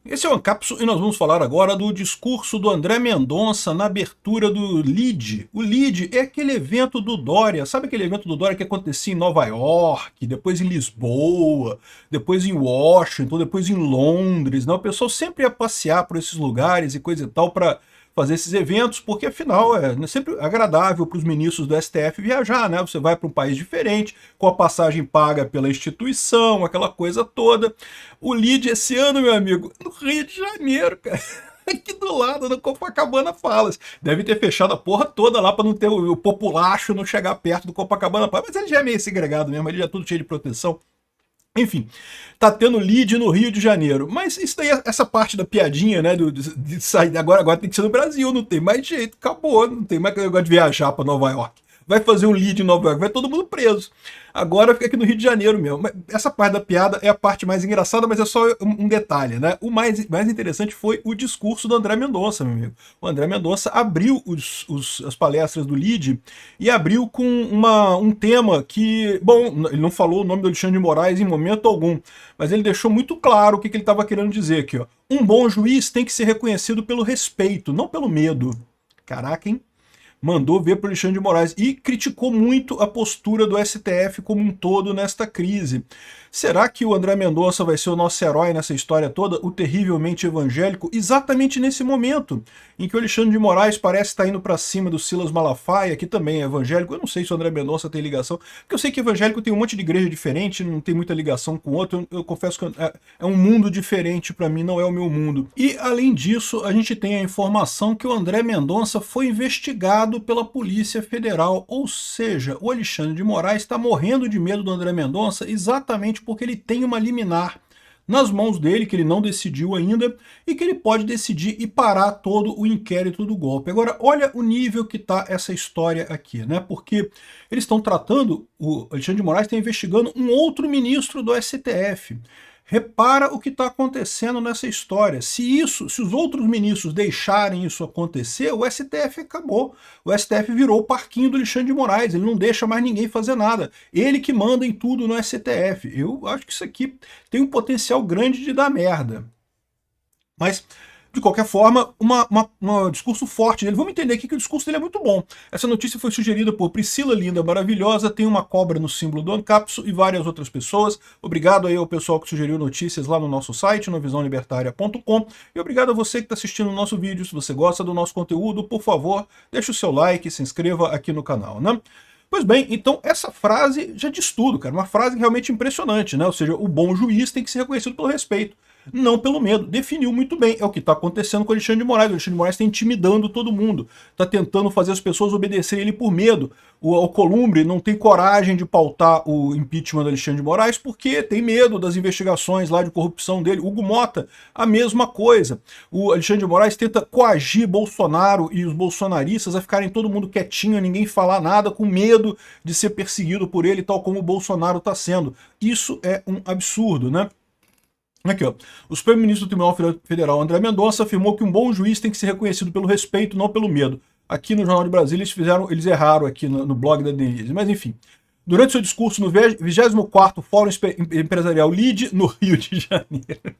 Esse é o Ancapso e nós vamos falar agora do discurso do André Mendonça na abertura do LEAD. O LEAD é aquele evento do Dória, sabe aquele evento do Dória que acontecia em Nova York, depois em Lisboa, depois em Washington, depois em Londres, né? O pessoal sempre ia passear por esses lugares e coisa e tal para fazer esses eventos, porque afinal é sempre agradável para os ministros do STF viajar, né? Você vai para um país diferente, com a passagem paga pela instituição, aquela coisa toda. O LEAD esse ano, meu amigo, no Rio de Janeiro, cara. Aqui do lado, no Copacabana Palace. Deve ter fechado a porra toda lá para não ter o populacho não chegar perto do Copacabana Palace. Mas ele já é meio segregado mesmo, ele já é tudo cheio de proteção. Enfim, tá tendo lead no Rio de Janeiro. Mas isso daí, essa parte da piadinha, né? De sair agora tem que ser no Brasil, não tem mais jeito, acabou. Não tem mais negócio de viajar para Nova York. Vai fazer um lead em Nova York, vai todo mundo preso. Agora fica aqui no Rio de Janeiro mesmo. Essa parte da piada é a parte mais engraçada, mas é só um detalhe, né? O mais interessante foi o discurso do André Mendonça, meu amigo. O André Mendonça abriu as palestras do LEAD e abriu com um tema que, bom, ele não falou o nome do Alexandre de Moraes em momento algum, mas ele deixou muito claro o que ele estava querendo dizer aqui, ó. Um bom juiz tem que ser reconhecido pelo respeito, não pelo medo. Caraca, hein? Mandou ver para o Alexandre de Moraes e criticou muito a postura do STF como um todo nesta crise. Será que o André Mendonça vai ser o nosso herói nessa história toda, o terrivelmente evangélico, exatamente nesse momento em que o Alexandre de Moraes parece estar indo para cima do Silas Malafaia, que também é evangélico? Eu não sei se o André Mendonça tem ligação, porque eu sei que evangélico tem um monte de igreja diferente, não tem muita ligação com o outro, eu confesso que é um mundo diferente para mim, não é o meu mundo. E além disso, a gente tem a informação que o André Mendonça foi investigado pela Polícia Federal, ou seja, o Alexandre de Moraes está morrendo de medo do André Mendonça exatamente porque ele tem uma liminar nas mãos dele, que ele não decidiu ainda, e que ele pode decidir e parar todo o inquérito do golpe. Agora, olha o nível que está essa história aqui, né? Porque eles estão tratando, o Alexandre de Moraes está investigando um outro ministro do STF. Repara o que está acontecendo nessa história. Se os outros ministros deixarem isso acontecer, o STF acabou. O STF virou o parquinho do Alexandre de Moraes, ele não deixa mais ninguém fazer nada. Ele que manda em tudo no STF. Eu acho que isso aqui tem um potencial grande de dar merda. Mas, de qualquer forma, um discurso forte dele. Vamos entender aqui que o discurso dele é muito bom. Essa notícia foi sugerida por Priscila Linda Maravilhosa, tem uma cobra no símbolo do Ancapso e várias outras pessoas. Obrigado aí ao pessoal que sugeriu notícias lá no nosso site, novisãolibertaria.com. E obrigado a você que está assistindo o nosso vídeo. Se você gosta do nosso conteúdo, por favor, deixe o seu like, se inscreva aqui no canal, né? Pois bem, então essa frase já diz tudo, cara. Uma frase realmente impressionante, né? Ou seja, o bom juiz tem que ser reconhecido pelo respeito, não pelo medo. Definiu muito bem. É o que está acontecendo com o Alexandre de Moraes. O Alexandre de Moraes está intimidando todo mundo. Está tentando fazer as pessoas obedecerem ele por medo. O Alcolumbre não tem coragem de pautar o impeachment do Alexandre de Moraes porque tem medo das investigações lá de corrupção dele. Hugo Mota, a mesma coisa. O Alexandre de Moraes tenta coagir Bolsonaro e os bolsonaristas a ficarem todo mundo quietinho, ninguém falar nada, com medo de ser perseguido por ele, tal como o Bolsonaro está sendo. Isso é um absurdo, né? Aqui, ó. O Supremo Ministro do Tribunal Federal, André Mendonça, afirmou que um bom juiz tem que ser reconhecido pelo respeito, não pelo medo. Aqui no Jornal de Brasília eles erraram aqui no blog da Denise. Mas enfim, durante seu discurso no 24º Fórum Empresarial LEAD, no Rio de Janeiro.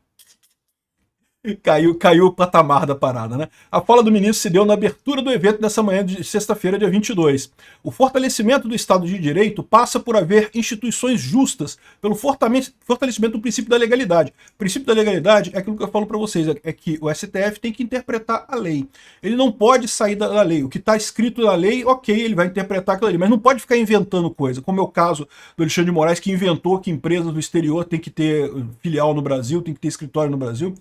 Caiu o patamar da parada, né? A fala do ministro se deu na abertura do evento dessa manhã de sexta-feira, dia 22. O fortalecimento do Estado de Direito passa por haver instituições justas, pelo fortalecimento do princípio da legalidade. O princípio da legalidade é aquilo que eu falo para vocês, é que o STF tem que interpretar a lei. Ele não pode sair da lei. O que está escrito na lei, ok, ele vai interpretar aquilo ali, mas não pode ficar inventando coisa, como é o caso do Alexandre de Moraes, que inventou que empresas do exterior têm que ter filial no Brasil, tem que ter escritório no Brasil.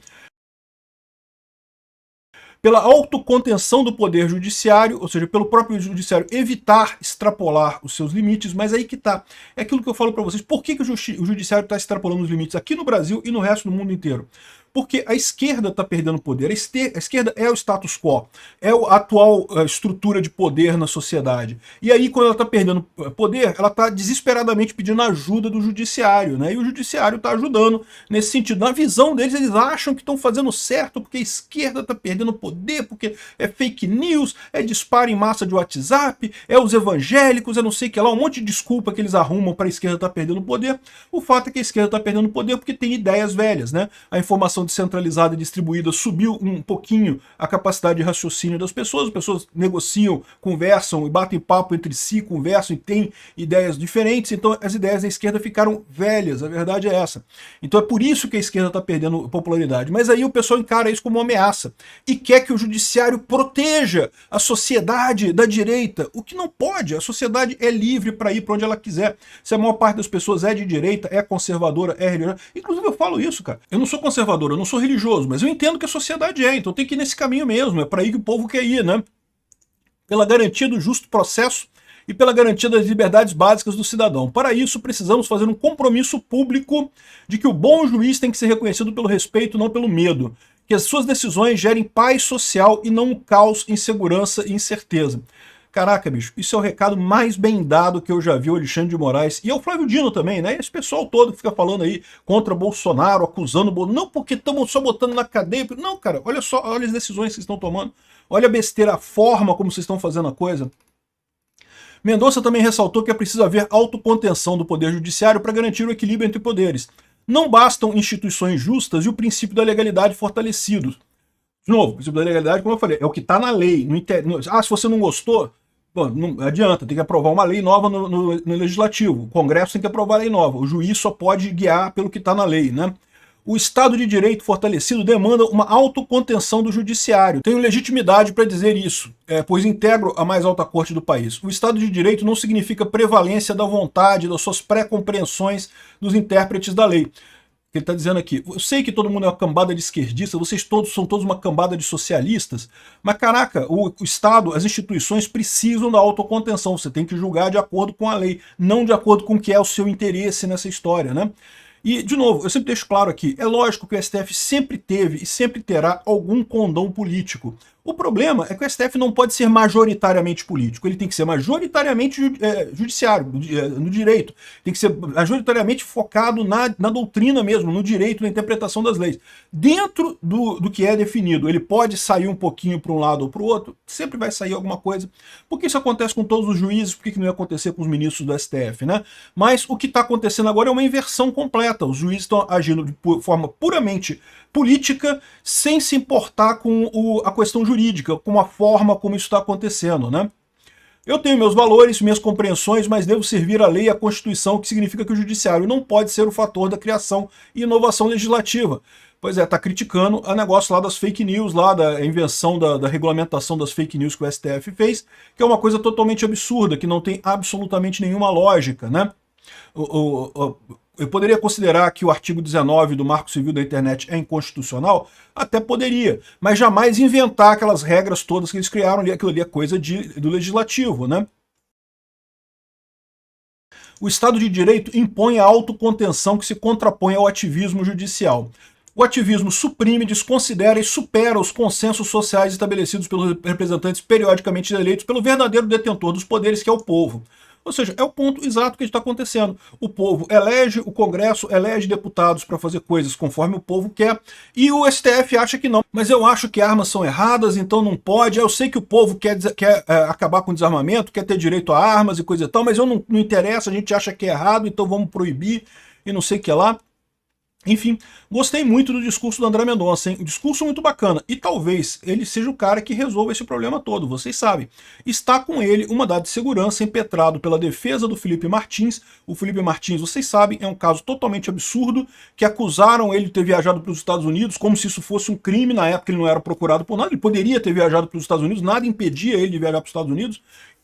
Pela autocontenção do poder judiciário, ou seja, pelo próprio judiciário evitar extrapolar os seus limites, mas aí que tá. É aquilo que eu falo para vocês. Por que o judiciário está extrapolando os limites aqui no Brasil e no resto do mundo inteiro? Porque a esquerda está perdendo poder. A esquerda é o status quo, é a atual estrutura de poder na sociedade. E aí, quando ela está perdendo poder, ela está desesperadamente pedindo ajuda do judiciário, né? E o judiciário está ajudando nesse sentido. Na visão deles, eles acham que estão fazendo certo porque a esquerda está perdendo poder, porque é fake news, é disparo em massa de WhatsApp, é os evangélicos, é não sei o que lá, um monte de desculpa que eles arrumam para a esquerda estar perdendo poder. O fato é que a esquerda está perdendo poder porque tem ideias velhas, né? A informação informação descentralizada e distribuída subiu um pouquinho a capacidade de raciocínio das pessoas. As pessoas negociam, conversam e batem papo entre si, conversam e têm ideias diferentes. Então as ideias da esquerda ficaram velhas, a verdade é essa. Então é por isso que a esquerda está perdendo popularidade. Mas aí o pessoal encara isso como uma ameaça e quer que o judiciário proteja a sociedade da direita, o que não pode. A sociedade é livre para ir para onde ela quiser. Se a maior parte das pessoas é de direita, é conservadora, é religiosa. Inclusive eu falo isso, cara. Eu não sou conservador, eu não sou religioso, mas eu entendo que a sociedade é, então tem que ir nesse caminho mesmo. É para aí que o povo quer ir, né? Pela garantia do justo processo e pela garantia das liberdades básicas do cidadão. Para isso, precisamos fazer um compromisso público de que o bom juiz tem que ser reconhecido pelo respeito, não pelo medo. Que as suas decisões gerem paz social e não caos, insegurança e incerteza. Caraca, bicho, isso é o recado mais bem dado que eu já vi o Alexandre de Moraes, e é o Flávio Dino também, né? Esse pessoal todo que fica falando aí contra Bolsonaro, acusando o Bolsonaro, não porque estamos só botando na cadeia. Não, cara, olha só, olha as decisões que vocês estão tomando, olha a besteira, a forma como vocês estão fazendo a coisa. Mendonça também ressaltou que é preciso haver autocontenção do Poder Judiciário para garantir o equilíbrio entre poderes. Não bastam instituições justas e o princípio da legalidade fortalecido. De novo, o princípio da legalidade, como eu falei, é o que está na lei. Se você não gostou, bom, não adianta, tem que aprovar uma lei nova no Legislativo. O Congresso tem que aprovar a lei nova. O juiz só pode guiar pelo que está na lei, né? O Estado de Direito fortalecido demanda uma autocontenção do Judiciário. Tenho legitimidade para dizer isso, pois integro a mais alta corte do país. O Estado de Direito não significa prevalência da vontade, das suas pré-compreensões dos intérpretes da lei. Ele está dizendo aqui, eu sei que todo mundo é uma cambada de esquerdistas, vocês todos são todos uma cambada de socialistas, mas caraca, o Estado, as instituições precisam da autocontenção, você tem que julgar de acordo com a lei, não de acordo com o que é o seu interesse nessa história, né? E, de novo, eu sempre deixo claro aqui, é lógico que o STF sempre teve e sempre terá algum condão político. O problema é que o STF não pode ser majoritariamente político, ele tem que ser majoritariamente judiciário, no direito. Tem que ser majoritariamente focado na doutrina mesmo, no direito, na interpretação das leis. Dentro do que é definido, ele pode sair um pouquinho para um lado ou para o outro, sempre vai sair alguma coisa. Por que isso acontece com todos os juízes? Por que não ia acontecer com os ministros do STF, né? Mas o que está acontecendo agora é uma inversão completa. Os juízes estão agindo de forma puramente política, sem se importar com a questão jurídica, com a forma como isso está acontecendo, né? Eu tenho meus valores, minhas compreensões, mas devo servir à lei e à Constituição, o que significa que o judiciário não pode ser o fator da criação e inovação legislativa. Pois é, está criticando o negócio lá das fake news, lá da invenção da regulamentação das fake news que o STF fez, que é uma coisa totalmente absurda, que não tem absolutamente nenhuma lógica, né? Eu poderia considerar que o artigo 19 do Marco Civil da Internet é inconstitucional? Até poderia, mas jamais inventar aquelas regras todas que eles criaram ali, aquilo ali é coisa do legislativo, né? O Estado de Direito impõe a autocontenção que se contrapõe ao ativismo judicial. O ativismo suprime, desconsidera e supera os consensos sociais estabelecidos pelos representantes periodicamente eleitos pelo verdadeiro detentor dos poderes, que é o povo. Ou seja, é o ponto exato que está acontecendo. O povo elege, o Congresso elege deputados para fazer coisas conforme o povo quer, e o STF acha que não. Mas eu acho que armas são erradas, então não pode. Eu sei que o povo quer acabar com o desarmamento, quer ter direito a armas e coisa e tal, mas eu não interessa, a gente acha que é errado, então vamos proibir e não sei o que lá. Enfim, gostei muito do discurso do André Mendonça, hein? Um discurso muito bacana. E talvez ele seja o cara que resolva esse problema todo, vocês sabem. Está com ele um mandado de segurança impetrado pela defesa do Felipe Martins. O Felipe Martins, vocês sabem, é um caso totalmente absurdo, que acusaram ele de ter viajado para os Estados Unidos como se isso fosse um crime. Na época ele não era procurado por nada, ele poderia ter viajado para os Estados Unidos, nada impedia ele de viajar para os Estados Unidos.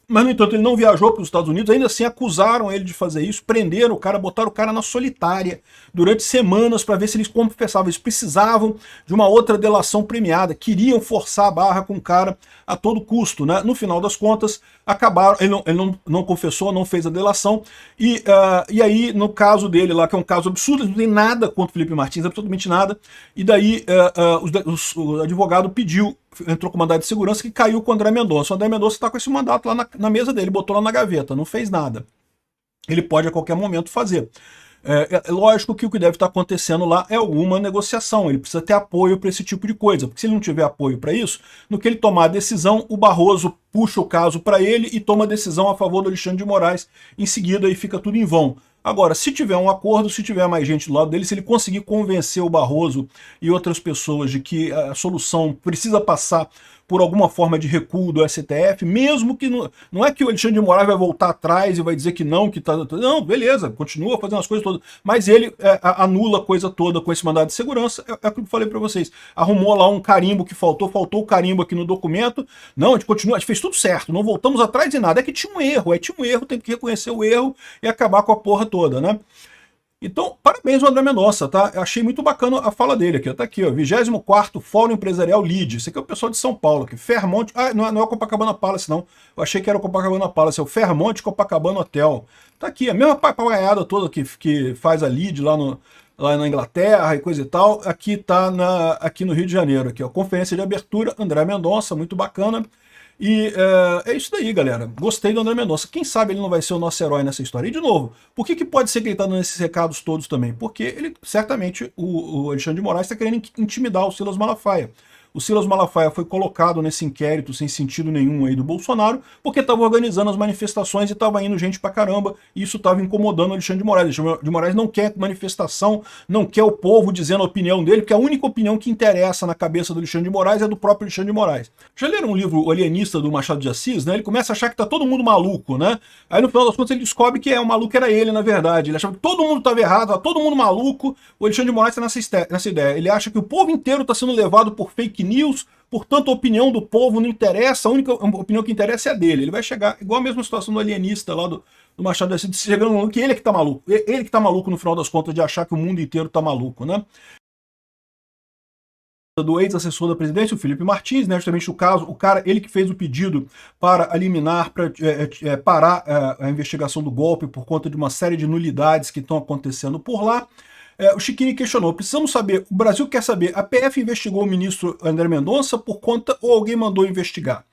Mas, no entanto, ele não viajou para os Estados Unidos, ainda assim acusaram ele de fazer isso, prenderam o cara, botaram o cara na solitária durante semanas para ver se eles confessavam. Eles precisavam de uma outra delação premiada, queriam forçar a barra com o cara a todo custo, né? No final das contas, acabaram, ele não confessou, não fez a delação, e aí, no caso dele lá, que é um caso absurdo, não tem nada contra o Felipe Martins, absolutamente nada, e daí o advogado entrou com mandado de segurança que caiu com o André Mendonça. O André Mendonça está com esse mandato lá na mesa dele, botou lá na gaveta, não fez nada. Ele pode a qualquer momento fazer. É lógico que o que deve estar acontecendo lá é alguma negociação, ele precisa ter apoio para esse tipo de coisa, porque se ele não tiver apoio para isso, no que ele tomar a decisão, o Barroso puxa o caso para ele e toma a decisão a favor do Alexandre de Moraes em seguida e fica tudo em vão. Agora, se tiver um acordo, se tiver mais gente do lado dele, se ele conseguir convencer o Barroso e outras pessoas de que a solução precisa passar por alguma forma de recuo do STF, mesmo que não é que o Alexandre de Moraes vai voltar atrás e vai dizer que não, não, beleza, continua fazendo as coisas todas, mas ele anula a coisa toda com esse mandado de segurança, é o que eu falei para vocês, arrumou lá um carimbo que faltou o carimbo aqui no documento, não, a gente continua, a gente fez tudo certo, não voltamos atrás de nada, é que tinha um erro, tem que reconhecer o erro e acabar com a porra toda, né? Então, parabéns ao André Mendonça, tá? Eu achei muito bacana a fala dele aqui, ó. Tá aqui, ó, 24º Fórum Empresarial LEAD. Esse aqui é o pessoal de São Paulo, aqui. Fairmont, não é o Copacabana Palace, não. Eu achei que era o Copacabana Palace, é o Fairmont Copacabana Hotel. Tá aqui, a mesma papagaiada toda que faz a LEAD lá na Inglaterra e coisa e tal, aqui tá aqui no Rio de Janeiro, aqui, ó. Conferência de abertura, André Mendonça, muito bacana. E é isso daí, galera. Gostei do André Mendonça. Quem sabe ele não vai ser o nosso herói nessa história. E, de novo, por que pode ser que ele está dando esses recados todos também? Porque ele, certamente, o Alexandre de Moraes está querendo intimidar o Silas Malafaia. O Silas Malafaia foi colocado nesse inquérito sem sentido nenhum aí do Bolsonaro, porque estava organizando as manifestações e estava indo gente pra caramba, e isso estava incomodando o Alexandre de Moraes. O Alexandre de Moraes não quer manifestação, não quer o povo dizendo a opinião dele, porque a única opinião que interessa na cabeça do Alexandre de Moraes é do próprio Alexandre de Moraes. Já leram um livro O Alienista, do Machado de Assis, né? Ele começa a achar que tá todo mundo maluco, né? Aí no final das contas ele descobre que o maluco era ele, na verdade. Ele achava que todo mundo estava errado, tá todo mundo maluco. O Alexandre de Moraes está nessa ideia. Ele acha que o povo inteiro está sendo levado por fake news, portanto a opinião do povo não interessa, a única opinião que interessa é a dele. Ele vai chegar, igual a mesma situação do alienista lá do Machado de Assis, chegando que ele é que tá maluco. Ele que tá maluco no final das contas de achar que o mundo inteiro tá maluco, né? Do ex-assessor da presidência, o Felipe Martins, né, justamente o caso, ele que fez o pedido para eliminar, para parar a investigação do golpe por conta de uma série de nulidades que estão acontecendo por lá. O Chiquini questionou, precisamos saber, o Brasil quer saber, a PF investigou o ministro André Mendonça por conta ou alguém mandou investigar?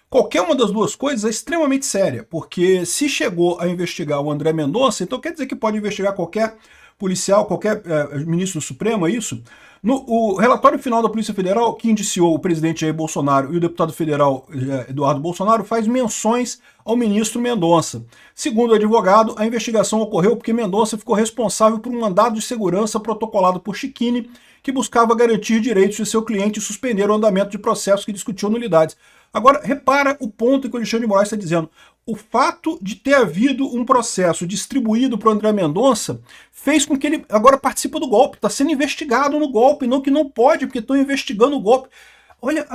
Qualquer uma das duas coisas é extremamente séria, porque se chegou a investigar o André Mendonça, então quer dizer que pode investigar qualquer policial, qualquer ministro do Supremo, é isso? O relatório final da Polícia Federal, que indiciou o presidente Jair Bolsonaro e o deputado federal Eduardo Bolsonaro, faz menções ao ministro Mendonça. Segundo o advogado, a investigação ocorreu porque Mendonça ficou responsável por um mandado de segurança protocolado por Chiquini, que buscava garantir direitos de seu cliente e suspender o andamento de processo que discutiu nulidades. Agora, repara o ponto que o Alexandre de Moraes está dizendo. O fato de ter havido um processo distribuído para o André Mendonça fez com que ele agora participe do golpe, está sendo investigado no golpe, não que não pode, porque estão investigando o golpe. Olha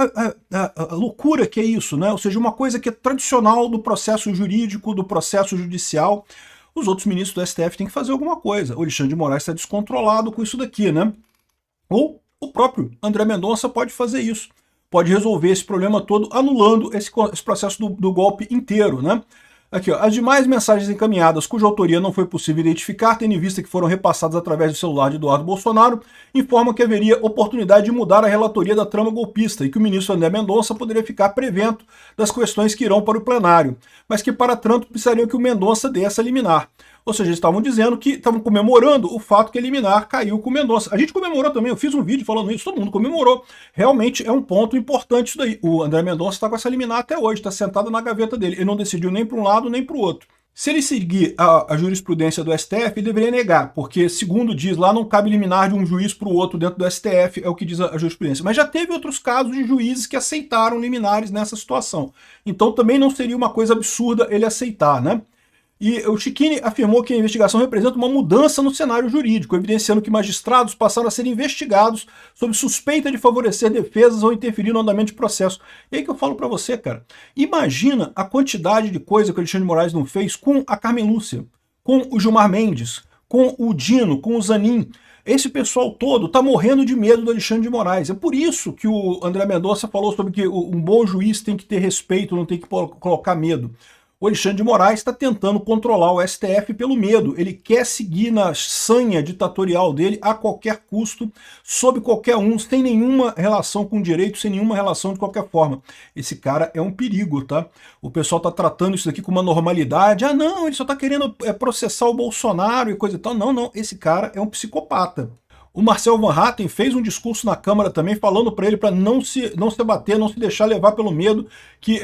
a loucura que é isso, né? Ou seja, uma coisa que é tradicional do processo jurídico, do processo judicial. Os outros ministros do STF têm que fazer alguma coisa. O Alexandre de Moraes está descontrolado com isso daqui, né? Ou o próprio André Mendonça pode fazer isso. Pode resolver esse problema todo anulando esse processo do golpe inteiro, né? Aqui, ó, as demais mensagens encaminhadas cuja autoria não foi possível identificar, tendo em vista que foram repassadas através do celular de Eduardo Bolsonaro, informam que haveria oportunidade de mudar a relatoria da trama golpista e que o ministro André Mendonça poderia ficar prevento das questões que irão para o plenário, mas que para tanto precisariam que o Mendonça desse a liminar. Ou seja, eles estavam dizendo que estavam comemorando o fato que a liminar caiu com o Mendonça. A gente comemorou também, eu fiz um vídeo falando isso, todo mundo comemorou. Realmente é um ponto importante isso daí. O André Mendonça está com essa liminar até hoje, está sentado na gaveta dele. Ele não decidiu nem para um lado nem para o outro. Se ele seguir a jurisprudência do STF, ele deveria negar, porque, segundo diz lá, não cabe liminar de um juiz para o outro dentro do STF, é o que diz a jurisprudência. Mas já teve outros casos de juízes que aceitaram liminares nessa situação. Então também não seria uma coisa absurda ele aceitar, né? E o Chiquini afirmou que a investigação representa uma mudança no cenário jurídico, evidenciando que magistrados passaram a ser investigados sob suspeita de favorecer defesas ou interferir no andamento de processo. E aí que eu falo pra você, cara, imagina a quantidade de coisa que o Alexandre de Moraes não fez com a Carmen Lúcia, com o Gilmar Mendes, com o Dino, com o Zanin. Esse pessoal todo tá morrendo de medo do Alexandre de Moraes. É por isso que o André Mendonça falou sobre que um bom juiz tem que ter respeito, não tem que colocar medo. O Alexandre de Moraes está tentando controlar o STF pelo medo. Ele quer seguir na sanha ditatorial dele a qualquer custo, sob qualquer sem nenhuma relação com o direito, sem nenhuma relação de qualquer forma. Esse cara é um perigo, tá? O pessoal está tratando isso daqui com uma normalidade. Ah, não, ele só está querendo processar o Bolsonaro e coisa e tal. Não, não, esse cara é um psicopata. O Marcel Van Hatten fez um discurso na Câmara também falando para ele para não se bater, não se deixar levar pelo medo, que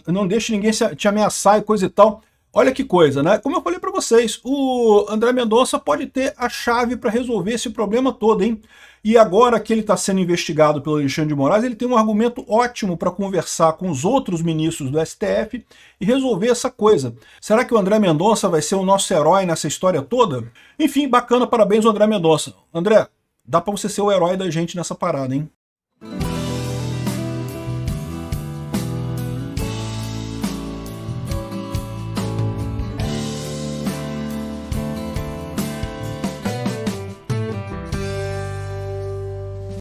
não deixe ninguém te ameaçar e coisa e tal. Olha que coisa, né? Como eu falei para vocês, o André Mendonça pode ter a chave para resolver esse problema todo, hein? E agora que ele está sendo investigado pelo Alexandre de Moraes, ele tem um argumento ótimo para conversar com os outros ministros do STF e resolver essa coisa. Será que o André Mendonça vai ser o nosso herói nessa história toda? Enfim, bacana, parabéns ao André Mendonça. André, dá para você ser o herói da gente nessa parada, hein?